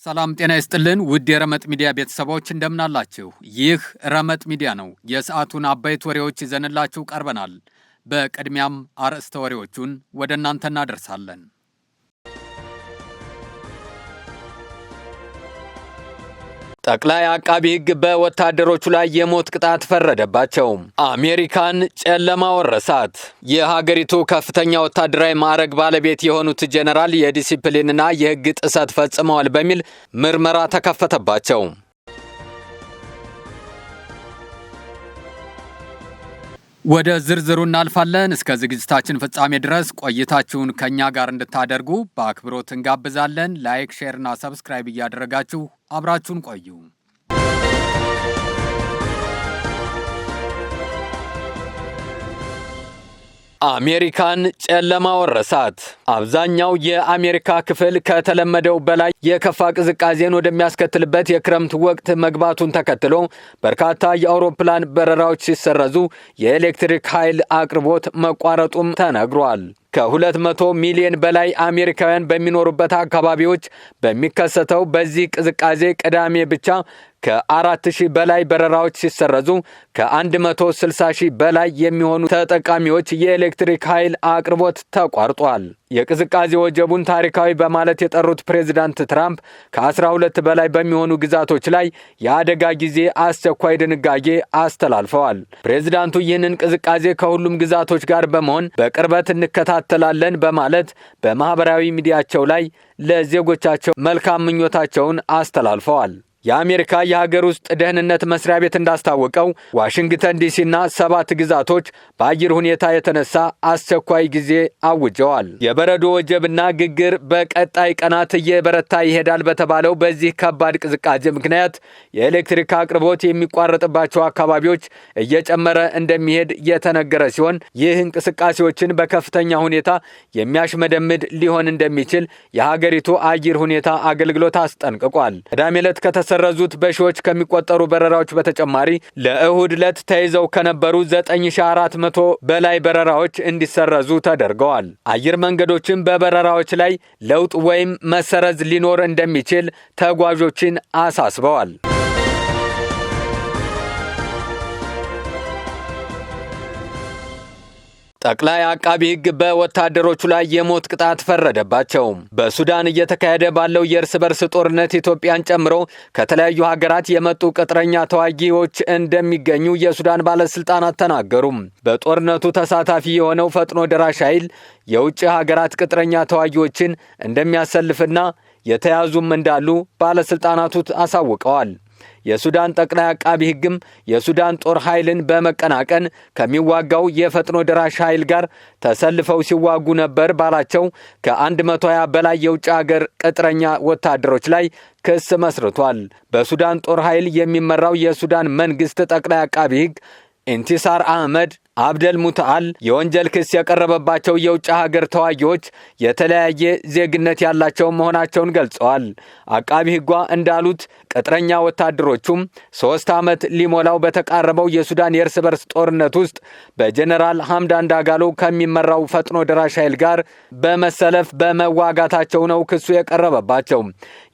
ሰላም ጤና ይስጥልን ውድ የረመጥ ሚዲያ ቤተሰቦች እንደምን አላችሁ? ይህ ረመጥ ሚዲያ ነው። የሰዓቱን አበይት ወሬዎች ይዘንላችሁ ቀርበናል። በቅድሚያም አርዕስተ ወሬዎቹን ወደ እናንተ እናደርሳለን። ጠቅላይ አቃቢ ሕግ በወታደሮቹ ላይ የሞት ቅጣት ፈረደባቸው። አሜሪካን ጨለማ ወረሳት። የሀገሪቱ ከፍተኛ ወታደራዊ ማዕረግ ባለቤት የሆኑት ጄኔራል የዲሲፕሊንና የሕግ ጥሰት ፈጽመዋል በሚል ምርመራ ተከፈተባቸው። ወደ ዝርዝሩ እናልፋለን። እስከ ዝግጅታችን ፍጻሜ ድረስ ቆይታችሁን ከኛ ጋር እንድታደርጉ በአክብሮት እንጋብዛለን። ላይክ፣ ሼር እና ሰብስክራይብ እያደረጋችሁ አብራችሁን ቆዩ። አሜሪካን ጨለማ ወረሳት። አብዛኛው የአሜሪካ ክፍል ከተለመደው በላይ የከፋ ቅዝቃዜን ወደሚያስከትልበት የክረምት ወቅት መግባቱን ተከትሎ በርካታ የአውሮፕላን በረራዎች ሲሰረዙ የኤሌክትሪክ ኃይል አቅርቦት መቋረጡም ተነግሯል። ከ200 ሚሊዮን በላይ አሜሪካውያን በሚኖሩበት አካባቢዎች በሚከሰተው በዚህ ቅዝቃዜ ቅዳሜ ብቻ ከ4000 በላይ በረራዎች ሲሰረዙ ከ160,000 በላይ የሚሆኑ ተጠቃሚዎች የኤሌክትሪክ ኃይል አቅርቦት ተቋርጧል። የቅዝቃዜ ወጀቡን ታሪካዊ በማለት የጠሩት ፕሬዝዳንት ትራምፕ ከ12 በላይ በሚሆኑ ግዛቶች ላይ የአደጋ ጊዜ አስቸኳይ ድንጋጌ አስተላልፈዋል። ፕሬዝዳንቱ ይህንን ቅዝቃዜ ከሁሉም ግዛቶች ጋር በመሆን በቅርበት እንከታተላለን በማለት በማህበራዊ ሚዲያቸው ላይ ለዜጎቻቸው መልካም ምኞታቸውን አስተላልፈዋል። የአሜሪካ የሀገር ውስጥ ደህንነት መስሪያ ቤት እንዳስታወቀው ዋሽንግተን ዲሲና 7 ግዛቶች በአየር ሁኔታ የተነሳ አስቸኳይ ጊዜ አውጀዋል። የበረዶ ወጀብና ግግር በቀጣይ ቀናት እየበረታ ይሄዳል በተባለው በዚህ ከባድ ቅዝቃዜ ምክንያት የኤሌክትሪክ አቅርቦት የሚቋረጥባቸው አካባቢዎች እየጨመረ እንደሚሄድ የተነገረ ሲሆን ይህ እንቅስቃሴዎችን በከፍተኛ ሁኔታ የሚያሽመደምድ ሊሆን እንደሚችል የሀገሪቱ አየር ሁኔታ አገልግሎት አስጠንቅቋል። ቅዳሜ ዕለት ረዙት በሺዎች ከሚቆጠሩ በረራዎች በተጨማሪ ለእሁድ ዕለት ተይዘው ከነበሩ 9400 በላይ በረራዎች እንዲሰረዙ ተደርገዋል። አየር መንገዶችም በበረራዎች ላይ ለውጥ ወይም መሰረዝ ሊኖር እንደሚችል ተጓዦችን አሳስበዋል። ጠቅላይ አቃቢ ሕግ በወታደሮቹ ላይ የሞት ቅጣት ፈረደባቸው። በሱዳን እየተካሄደ ባለው የእርስ በርስ ጦርነት ኢትዮጵያን ጨምሮ ከተለያዩ ሀገራት የመጡ ቅጥረኛ ተዋጊዎች እንደሚገኙ የሱዳን ባለስልጣናት ተናገሩ። በጦርነቱ ተሳታፊ የሆነው ፈጥኖ ደራሽ ኃይል የውጭ ሀገራት ቅጥረኛ ተዋጊዎችን እንደሚያሰልፍና የተያዙም እንዳሉ ባለስልጣናቱ አሳውቀዋል። የሱዳን ጠቅላይ አቃቢ ሕግም የሱዳን ጦር ኃይልን በመቀናቀን ከሚዋጋው የፈጥኖ ደራሽ ኃይል ጋር ተሰልፈው ሲዋጉ ነበር ባላቸው ከ120 በላይ የውጭ ሀገር ቅጥረኛ ወታደሮች ላይ ክስ መስርቷል። በሱዳን ጦር ኃይል የሚመራው የሱዳን መንግስት ጠቅላይ አቃቢ ሕግ ኢንቲሳር አህመድ አብደል ሙታአል የወንጀል ክስ የቀረበባቸው የውጭ ሀገር ተዋጊዎች የተለያየ ዜግነት ያላቸው መሆናቸውን ገልጸዋል። አቃቢ ሕጓ እንዳሉት ቅጥረኛ ወታደሮቹም 3 ዓመት ሊሞላው በተቃረበው የሱዳን የእርስ በርስ ጦርነት ውስጥ በጀነራል ሐምዳን ዳጋሎ ከሚመራው ፈጥኖ ደራሽ ኃይል ጋር በመሰለፍ በመዋጋታቸው ነው ክሱ የቀረበባቸው።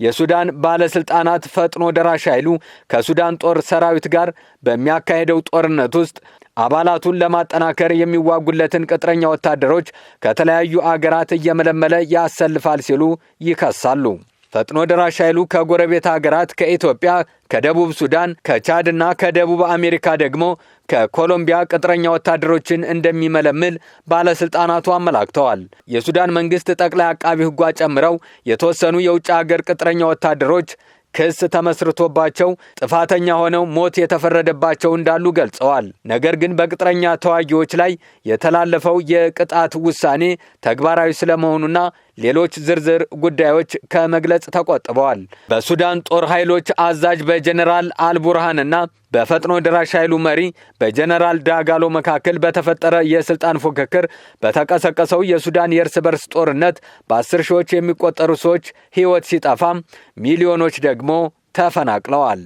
የሱዳን ባለስልጣናት ፈጥኖ ደራሽ ኃይሉ ከሱዳን ጦር ሰራዊት ጋር በሚያካሄደው ጦርነት ውስጥ አባላቱን ለማጠናከር የሚዋጉለትን ቅጥረኛ ወታደሮች ከተለያዩ አገራት እየመለመለ ያሰልፋል ሲሉ ይከሳሉ። ፈጥኖ ደራሽ ኃይሉ ከጎረቤት ሀገራት ከኢትዮጵያ፣ ከደቡብ ሱዳን፣ ከቻድና ከደቡብ አሜሪካ ደግሞ ከኮሎምቢያ ቅጥረኛ ወታደሮችን እንደሚመለምል ባለስልጣናቱ አመላክተዋል። የሱዳን መንግስት ጠቅላይ አቃቢ ሕጓ ጨምረው የተወሰኑ የውጭ ሀገር ቅጥረኛ ወታደሮች ክስ ተመስርቶባቸው ጥፋተኛ ሆነው ሞት የተፈረደባቸው እንዳሉ ገልጸዋል። ነገር ግን በቅጥረኛ ተዋጊዎች ላይ የተላለፈው የቅጣት ውሳኔ ተግባራዊ ስለመሆኑና ሌሎች ዝርዝር ጉዳዮች ከመግለጽ ተቆጥበዋል። በሱዳን ጦር ኃይሎች አዛዥ በጀነራል አልቡርሃንና በፈጥኖ ደራሽ ኃይሉ መሪ በጀነራል ዳጋሎ መካከል በተፈጠረ የስልጣን ፉክክር በተቀሰቀሰው የሱዳን የእርስ በርስ ጦርነት በ10 ሺዎች የሚቆጠሩ ሰዎች ሕይወት ሲጠፋ ሚሊዮኖች ደግሞ ተፈናቅለዋል።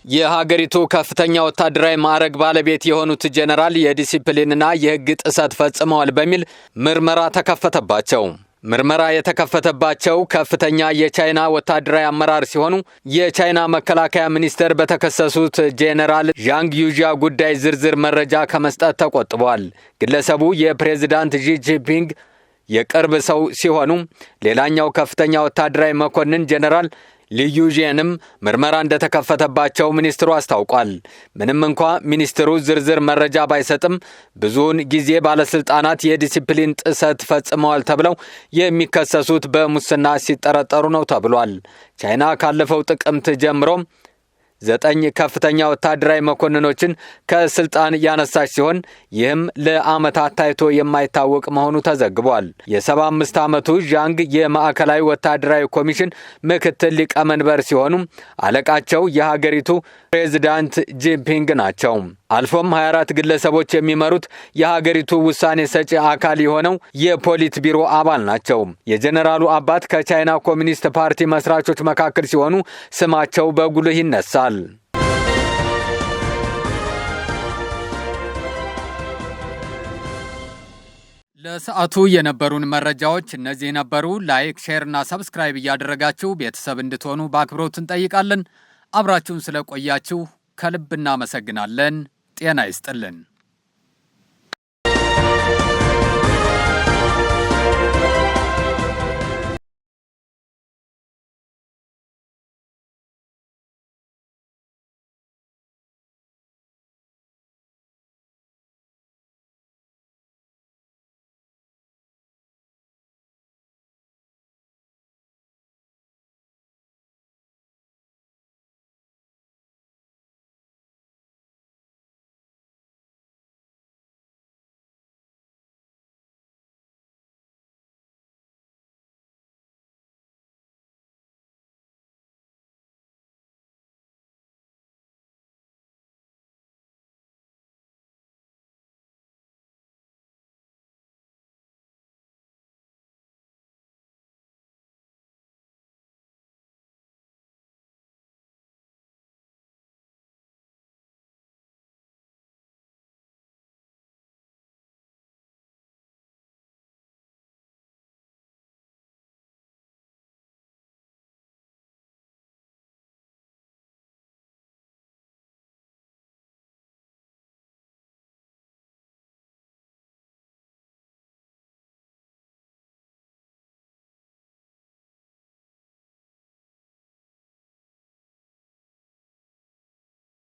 የሀገሪቱ ከፍተኛ ወታደራዊ ማዕረግ ባለቤት የሆኑት ጄኔራል የዲሲፕሊንና የሕግ ጥሰት ፈጽመዋል በሚል ምርመራ ተከፈተባቸው። ምርመራ የተከፈተባቸው ከፍተኛ የቻይና ወታደራዊ አመራር ሲሆኑ የቻይና መከላከያ ሚኒስቴር በተከሰሱት ጄኔራል ዣንግ ዩጂያ ጉዳይ ዝርዝር መረጃ ከመስጠት ተቆጥበዋል። ግለሰቡ የፕሬዝዳንት ዢ ጂንፒንግ የቅርብ ሰው ሲሆኑ ሌላኛው ከፍተኛ ወታደራዊ መኮንን ጄኔራል ሊዩ ዢንም ምርመራ እንደተከፈተባቸው ሚኒስትሩ አስታውቋል። ምንም እንኳ ሚኒስትሩ ዝርዝር መረጃ ባይሰጥም ብዙውን ጊዜ ባለስልጣናት የዲሲፕሊን ጥሰት ፈጽመዋል ተብለው የሚከሰሱት በሙስና ሲጠረጠሩ ነው ተብሏል። ቻይና ካለፈው ጥቅምት ጀምሮ 9 ከፍተኛ ወታደራዊ መኮንኖችን ከስልጣን ያነሳች ሲሆን ይህም ለዓመታት ታይቶ የማይታወቅ መሆኑ ተዘግቧል። የ75 ዓመቱ ዣንግ የማዕከላዊ ወታደራዊ ኮሚሽን ምክትል ሊቀመንበር ሲሆኑ አለቃቸው የሀገሪቱ ፕሬዝዳንት ጂንፒንግ ናቸው። አልፎም 24 ግለሰቦች የሚመሩት የሀገሪቱ ውሳኔ ሰጪ አካል የሆነው የፖሊት ቢሮ አባል ናቸው። የጀነራሉ አባት ከቻይና ኮሚኒስት ፓርቲ መስራቾች መካከል ሲሆኑ ስማቸው በጉልህ ይነሳል። ለሰዓቱ የነበሩን መረጃዎች እነዚህ ነበሩ። ላይክ፣ ሼር እና ሰብስክራይብ እያደረጋችሁ ቤተሰብ እንድትሆኑ በአክብሮት እንጠይቃለን። አብራችሁን ስለቆያችሁ ከልብ እናመሰግናለን። ጤና ይስጥልን።